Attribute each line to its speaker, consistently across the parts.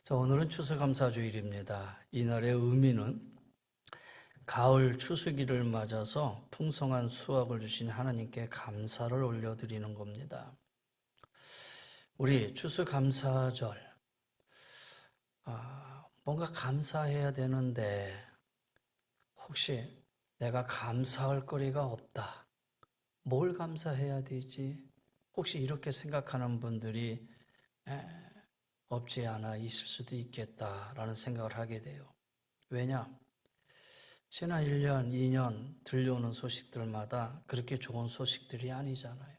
Speaker 1: 자, 오늘은 추수감사주일입니다. 이날의 의미는 가을 추수기를 맞아서 풍성한 수확을 주신 하나님께 감사를 올려드리는 겁니다. 우리 추수감사절, 뭔가 감사해야 되는데 혹시 내가 감사할 거리가 없다. 뭘 감사해야 되지? 혹시 이렇게 생각하는 분들이 없지 않아 있을 수도 있겠다라는 생각을 하게 돼요. 왜냐? 지난 1년, 2년 들려오는 소식들마다 그렇게 좋은 소식들이 아니잖아요.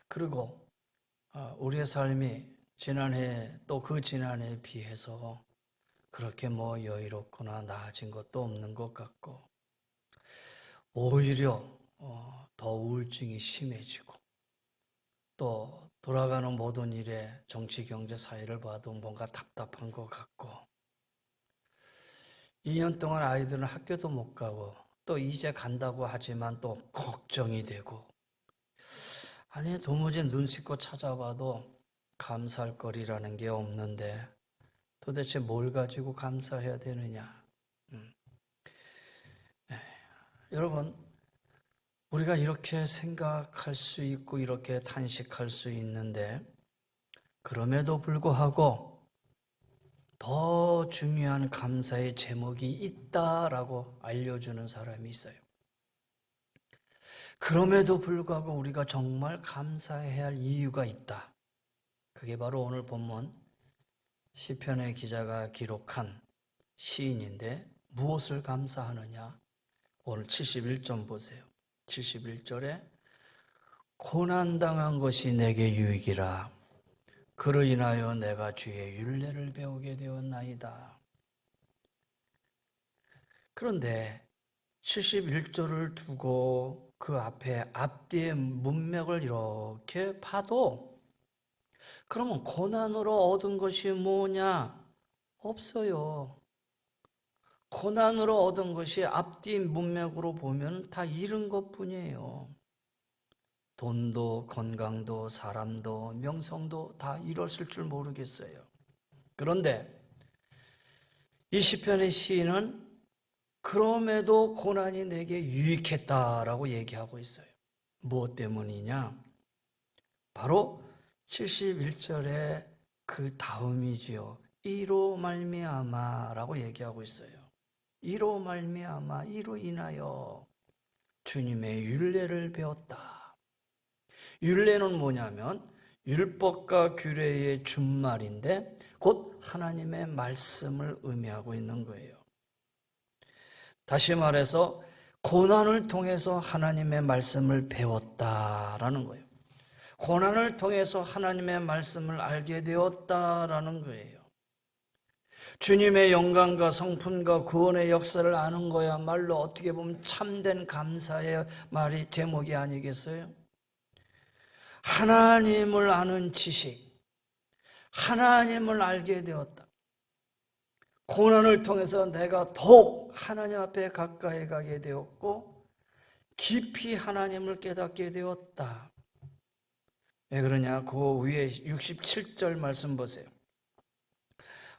Speaker 1: 그리고 우리의 삶이 지난해 또 그 지난해에 비해서 그렇게 여유롭거나 나아진 것도 없는 것 같고 오히려 더 우울증이 심해지고 또 돌아가는 모든 일에 정치, 경제, 사회를 봐도 뭔가 답답한 것 같고 2년 동안 아이들은 학교도 못 가고 또 이제 간다고 하지만 또 걱정이 되고 아니 도무지 눈 씻고 찾아봐도 감사할 거리라는 게 없는데 도대체 뭘 가지고 감사해야 되느냐. 여러분 우리가 이렇게 생각할 수 있고 이렇게 탄식할 수 있는데 그럼에도 불구하고 더 중요한 감사의 제목이 있다라고 알려주는 사람이 있어요. 그럼에도 불구하고 우리가 정말 감사해야 할 이유가 있다. 그게 바로 오늘 본문 시편의 기자가 기록한 시인인데 무엇을 감사하느냐? 오늘 71절 보세요. 71절에 고난당한 것이 내게 유익이라 그로 인하여 내가 주의 율례를 배우게 되었나이다. 그런데 71절을 두고 그 앞뒤의 문맥을 이렇게 봐도 그러면 고난으로 얻은 것이 뭐냐? 없어요. 고난으로 얻은 것이 앞뒤 문맥으로 보면 다 잃은 것뿐이에요. 돈도 건강도 사람도 명성도 다 잃었을 줄 모르겠어요. 그런데 이 시편의 시인은 그럼에도 고난이 내게 유익했다라고 얘기하고 있어요. 무엇 때문이냐? 바로 71절의 그 다음이지요. 이로 말미암아라고 얘기하고 있어요. 이로 말미암아, 이로 인하여 주님의 율례를 배웠다. 율례는 뭐냐면 율법과 규례의 준말인데 곧 하나님의 말씀을 의미하고 있는 거예요. 다시 말해서 고난을 통해서 하나님의 말씀을 배웠다라는 거예요. 고난을 통해서 하나님의 말씀을 알게 되었다라는 거예요. 주님의 영광과 성품과 구원의 역사를 아는 거야말로 어떻게 보면 참된 감사의 말이 제목이 아니겠어요? 하나님을 아는 지식, 하나님을 알게 되었다. 고난을 통해서 내가 더욱 하나님 앞에 가까이 가게 되었고 깊이 하나님을 깨닫게 되었다. 왜 그러냐? 그 위에 67절 말씀 보세요.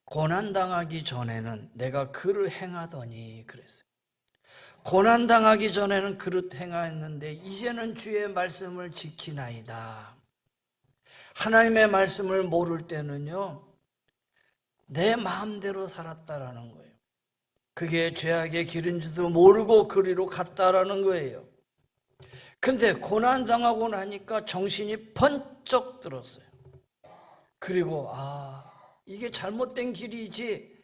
Speaker 1: 고난당하기 전에는 내가 그를 행하더니 그랬어요. 고난당하기 전에는 그릇 행하였는데 이제는 주의 말씀을 지키나이다. 하나님의 말씀을 모를 때는요 내 마음대로 살았다라는 거예요. 그게 죄악의 길인 줄도 모르고 그리로 갔다라는 거예요. 근데 고난당하고 나니까 정신이 번쩍 들었어요. 그리고 이게 잘못된 길이지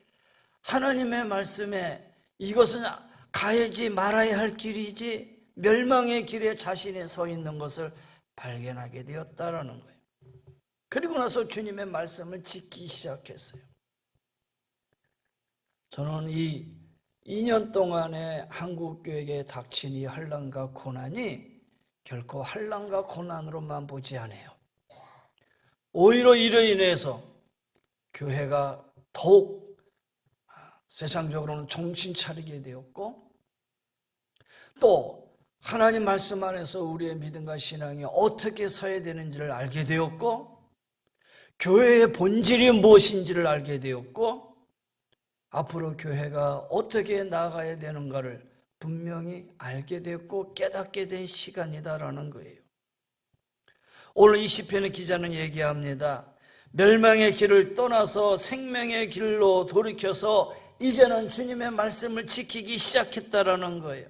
Speaker 1: 하나님의 말씀에 이것은 가야지 말아야 할 길이지 멸망의 길에 자신이 서 있는 것을 발견하게 되었다라는 거예요. 그리고 나서 주님의 말씀을 지키기 시작했어요. 저는 이 2년 동안의 한국교회에 닥친 이 환난과 고난이 결코 환난과 고난으로만 보지 않아요. 오히려 이로 인해서 교회가 더욱 세상적으로는 정신 차리게 되었고 또 하나님 말씀 안에서 우리의 믿음과 신앙이 어떻게 서야 되는지를 알게 되었고 교회의 본질이 무엇인지를 알게 되었고 앞으로 교회가 어떻게 나아가야 되는가를 분명히 알게 되었고 깨닫게 된 시간이다라는 거예요. 오늘 이 시편의 기자는 얘기합니다. 멸망의 길을 떠나서 생명의 길로 돌이켜서 이제는 주님의 말씀을 지키기 시작했다라는 거예요.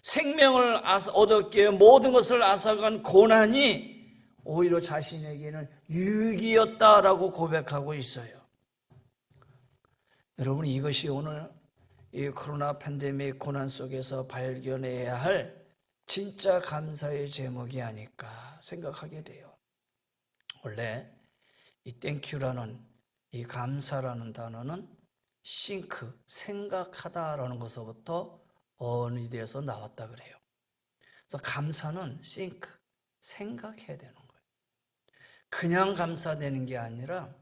Speaker 1: 생명을 얻었기에 모든 것을 앗아간 고난이 오히려 자신에게는 유익이었다라고 고백하고 있어요. 여러분, 이것이 오늘 이 코로나 팬데믹 고난 속에서 발견해야 할 진짜 감사의 제목이 아닐까 생각하게 돼요. 원래 이 땡큐라는 이 감사라는 단어는 싱크, 생각하다라는 것서부터 어원이 되어서 나왔다 그래요. 그래서 감사는 싱크, 생각해야 되는 거예요. 그냥 감사되는 게 아니라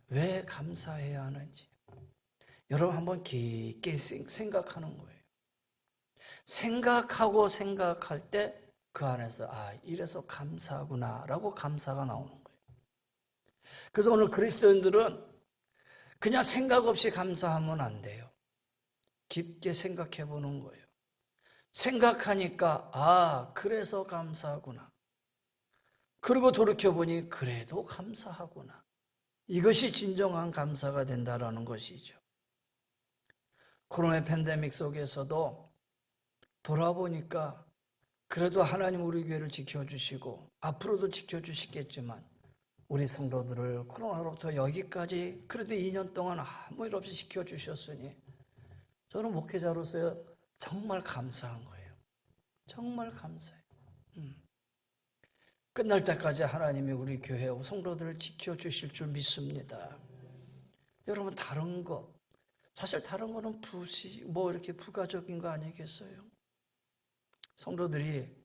Speaker 1: 왜 감사해야 하는지 여러분 한번 깊게 생각하는 거예요. 생각하고 생각할 때 그 안에서 이래서 감사하구나 라고 감사가 나오는 거예요. 그래서 오늘 그리스도인들은 그냥 생각 없이 감사하면 안 돼요. 깊게 생각해 보는 거예요. 생각하니까 그래서 감사하구나. 그리고 돌이켜보니 그래도 감사하구나. 이것이 진정한 감사가 된다는 것이죠. 코로나 팬데믹 속에서도 돌아보니까 그래도 하나님 우리 교회를 지켜주시고 앞으로도 지켜주시겠지만 우리 성도들을 코로나로부터 여기까지 그래도 2년 동안 아무 일 없이 지켜주셨으니 저는 목회자로서 정말 감사한 거예요. 정말 감사해요. 끝날 때까지 하나님이 우리 교회와 성도들을 지켜주실 줄 믿습니다. 여러분 다른 것 사실 다른 거는 이렇게 부가적인 거 아니겠어요? 성도들이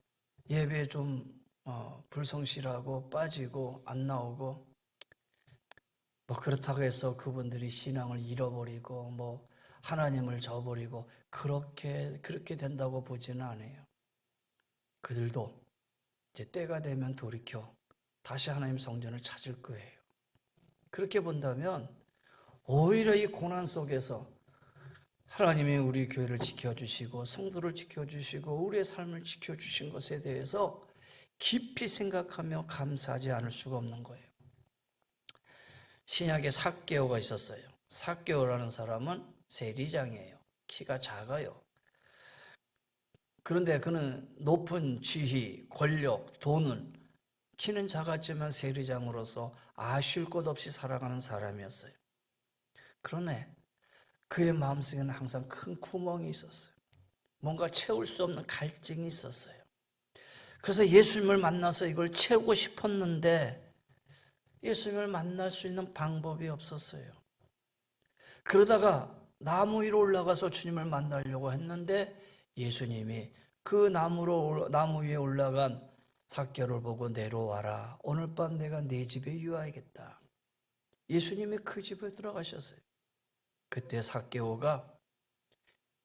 Speaker 1: 예배에 좀 불성실하고 빠지고 안 나오고 그렇다고 해서 그분들이 신앙을 잃어버리고 하나님을 저버리고 그렇게 된다고 보지는 않아요. 그들도 이제 때가 되면 돌이켜 다시 하나님 성전을 찾을 거예요. 그렇게 본다면 오히려 이 고난 속에서 하나님이 우리 교회를 지켜주시고 성도를 지켜주시고 우리의 삶을 지켜주신 것에 대해서 깊이 생각하며 감사하지 않을 수가 없는 거예요. 신약에 삭개오가 있었어요. 삭개오라는 사람은 세리장이에요. 키가 작아요. 그런데 그는 높은 지위, 권력, 돈은 키는 작았지만 세리장으로서 아쉬울 것 없이 살아가는 사람이었어요. 그러네. 그의 마음속에는 항상 큰 구멍이 있었어요. 뭔가 채울 수 없는 갈증이 있었어요. 그래서 예수님을 만나서 이걸 채우고 싶었는데 예수님을 만날 수 있는 방법이 없었어요. 그러다가 나무 위로 올라가서 주님을 만나려고 했는데 예수님이 그 나무 위에 올라간 삭개오를 보고 내려와라. 오늘 밤 내가 네 집에 유하겠다. 예수님이 그 집에 들어가셨어요. 그때 삭개오가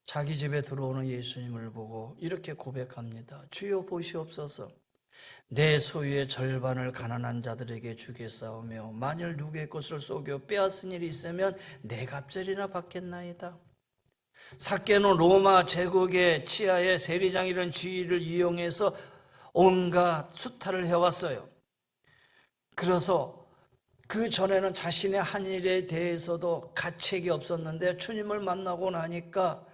Speaker 1: 자기 집에 들어오는 예수님을 보고 이렇게 고백합니다. 주여 보시옵소서. 내 소유의 절반을 가난한 자들에게 주겠사오며 만일 누구의 것을 속여 빼앗은 일이 있으면 내 갑절이나 받겠나이다. 삭개오는 로마 제국의 치하의 세리장이라는 지위를 이용해서 온갖 수탈을 해왔어요. 그래서 그 전에는 자신의 한 일에 대해서도 가책이 없었는데 주님을 만나고 나니까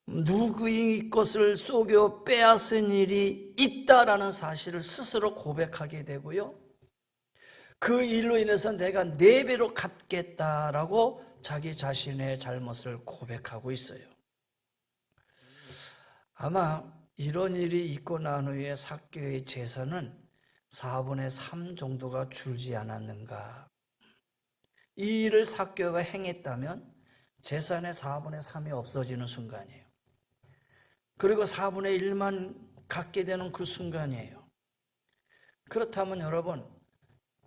Speaker 1: 누구의 것을 속여 빼앗은 일이 있다라는 사실을 스스로 고백하게 되고요. 그 일로 인해서 내가 4배로 갚겠다라고 자기 자신의 잘못을 고백하고 있어요. 아마 이런 일이 있고 난 후에 삭개오의 재산은 4분의 3 정도가 줄지 않았는가. 이 일을 삭개오가 행했다면 재산의 4분의 3이 없어지는 순간이에요. 그리고 4분의 1만 갖게 되는 그 순간이에요. 그렇다면 여러분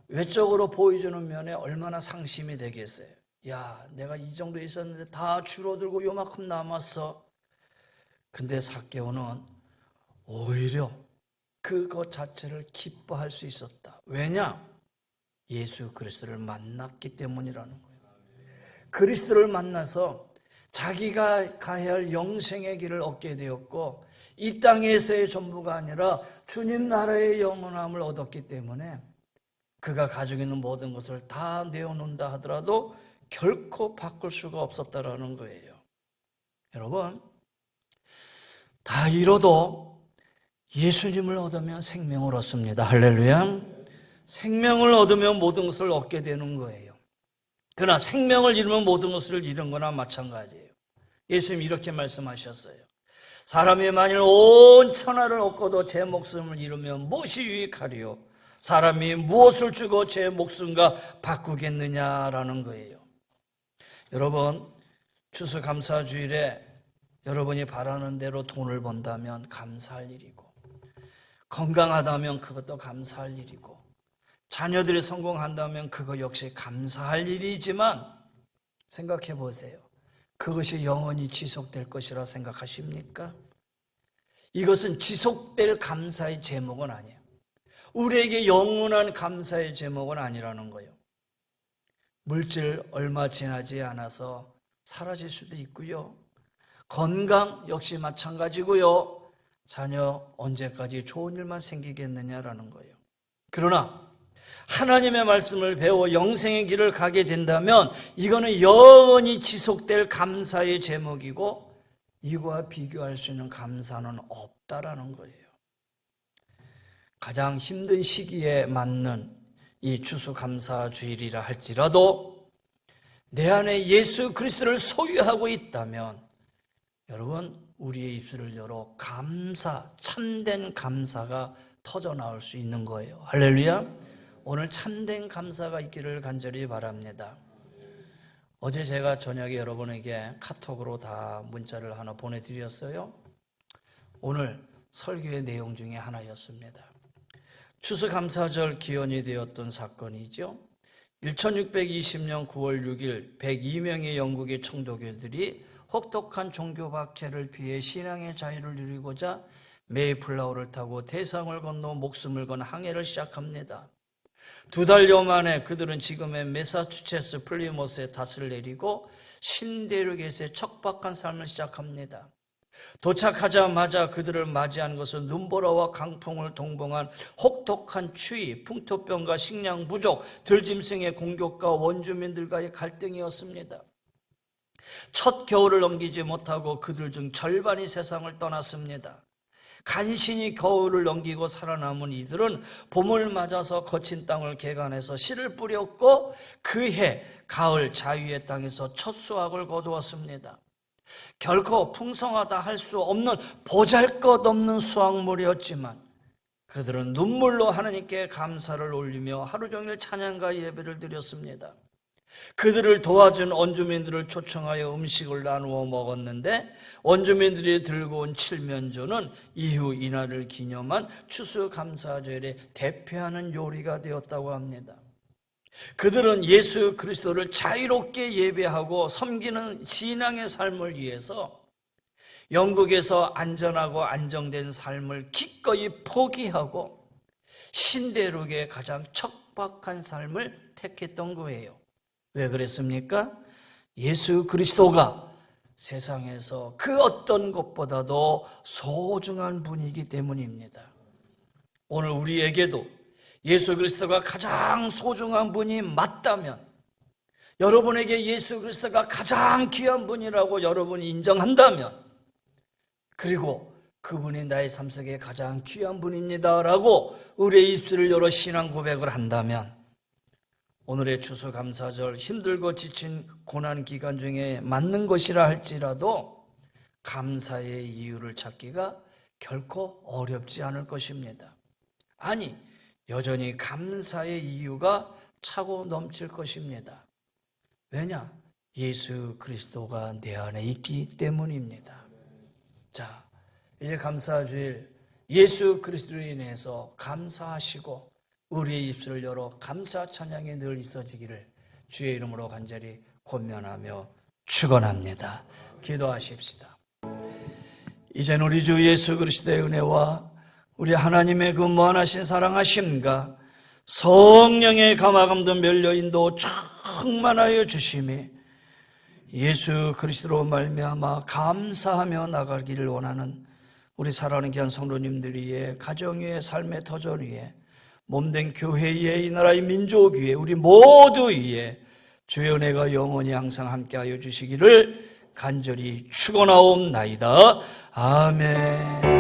Speaker 1: 외적으로 보여주는 면에 얼마나 상심이 되겠어요. 야, 내가 이 정도 있었는데 다 줄어들고 요만큼 남았어. 근데 삭개오는 오히려 그것 자체를 기뻐할 수 있었다. 왜냐? 예수 그리스도를 만났기 때문이라는 거예요. 그리스도를 만나서 자기가 가야 할 영생의 길을 얻게 되었고 이 땅에서의 전부가 아니라 주님 나라의 영원함을 얻었기 때문에 그가 가지고 있는 모든 것을 다 내어놓는다 하더라도 결코 바꿀 수가 없었다라는 거예요. 여러분, 다 잃어도 예수님을 얻으면 생명을 얻습니다. 할렐루야. 생명을 얻으면 모든 것을 얻게 되는 거예요. 그러나 생명을 잃으면 모든 것을 잃은 거나 마찬가지예요. 예수님 이렇게 말씀하셨어요. 사람이 만일 온 천하를 얻고도 제 목숨을 잃으면 무엇이 유익하리요? 사람이 무엇을 주고 제 목숨과 바꾸겠느냐라는 거예요. 여러분, 추수감사주일에 여러분이 바라는 대로 돈을 번다면 감사할 일이고, 건강하다면 그것도 감사할 일이고, 자녀들이 성공한다면 그거 역시 감사할 일이지만 생각해 보세요. 그것이 영원히 지속될 것이라 생각하십니까? 이것은 지속될 감사의 제목은 아니에요. 우리에게 영원한 감사의 제목은 아니라는 거예요. 물질 얼마 지나지 않아서 사라질 수도 있고요. 건강 역시 마찬가지고요. 자녀 언제까지 좋은 일만 생기겠느냐라는 거예요. 그러나 하나님의 말씀을 배워 영생의 길을 가게 된다면 이거는 영원히 지속될 감사의 제목이고 이거와 비교할 수 있는 감사는 없다라는 거예요. 가장 힘든 시기에 맞는 이 추수감사주일이라 할지라도 내 안에 예수 그리스도를 소유하고 있다면 여러분 우리의 입술을 열어 감사, 참된 감사가 터져나올 수 있는 거예요. 할렐루야. 오늘 참된 감사가 있기를 간절히 바랍니다. 어제 제가 저녁에 여러분에게 카톡으로 다 문자를 하나 보내드렸어요. 오늘 설교의 내용 중에 하나였습니다. 추수감사절 기원이 되었던 사건이죠. 1620년 9월 6일 102명의 영국의 청도교들이 혹독한 종교 박해를 피해 신앙의 자유를 누리고자 메이플라워를 타고 대상을 건너 목숨을 건 항해를 시작합니다. 2달여 만에 그들은 지금의 매사추세츠 플리머스에 닷을 내리고 신대륙에서의 척박한 삶을 시작합니다. 도착하자마자 그들을 맞이한 것은 눈보라와 강풍을 동봉한 혹독한 추위, 풍토병과 식량 부족, 들짐승의 공격과 원주민들과의 갈등이었습니다. 첫 겨울을 넘기지 못하고 그들 중 절반이 세상을 떠났습니다. 간신히 겨울을 넘기고 살아남은 이들은 봄을 맞아서 거친 땅을 개간해서 씨를 뿌렸고 그해 가을 자유의 땅에서 첫 수확을 거두었습니다. 결코 풍성하다 할 수 없는 보잘것없는 수확물이었지만 그들은 눈물로 하나님께 감사를 올리며 하루 종일 찬양과 예배를 드렸습니다. 그들을 도와준 원주민들을 초청하여 음식을 나누어 먹었는데 원주민들이 들고 온 칠면조는 이후 이날을 기념한 추수감사절에 대표하는 요리가 되었다고 합니다. 그들은 예수 그리스도를 자유롭게 예배하고 섬기는 신앙의 삶을 위해서 영국에서 안전하고 안정된 삶을 기꺼이 포기하고 신대륙의 가장 척박한 삶을 택했던 거예요. 왜 그랬습니까? 예수 그리스도가 세상에서 그 어떤 것보다도 소중한 분이기 때문입니다. 오늘 우리에게도 예수 그리스도가 가장 소중한 분이 맞다면, 여러분에게 예수 그리스도가 가장 귀한 분이라고 여러분이 인정한다면, 그리고 그분이 나의 삶 속에 가장 귀한 분입니다라고 우리의 입술을 열어 신앙 고백을 한다면 오늘의 추수감사절 힘들고 지친 고난 기간 중에 맞는 것이라 할지라도 감사의 이유를 찾기가 결코 어렵지 않을 것입니다. 아니, 여전히 감사의 이유가 차고 넘칠 것입니다. 왜냐? 예수 그리스도가 내 안에 있기 때문입니다. 자, 이제 감사주일 예수 그리스도로 인해서 감사하시고 우리의 입술을 열어 감사 찬양에 늘 있어지기를 주의 이름으로 간절히 권면하며 축원합니다. 기도하십시다. 이젠 우리 주 예수 그리스도의 은혜와 우리 하나님의 그 무한하신 사랑하심과 성령의 감화감도 멸려인도 충만하여 주심이 예수 그리스도로 말미암아 감사하며 나가기를 원하는 우리 사랑하는 귀한 성도님들 위에, 가정 위에, 삶의 터전 위에, 몸된 교회 위에, 이 나라의 민족 위에, 우리 모두 위에 주의 은혜가 영원히 항상 함께하여 주시기를 간절히 축원하옵나이다. 아멘.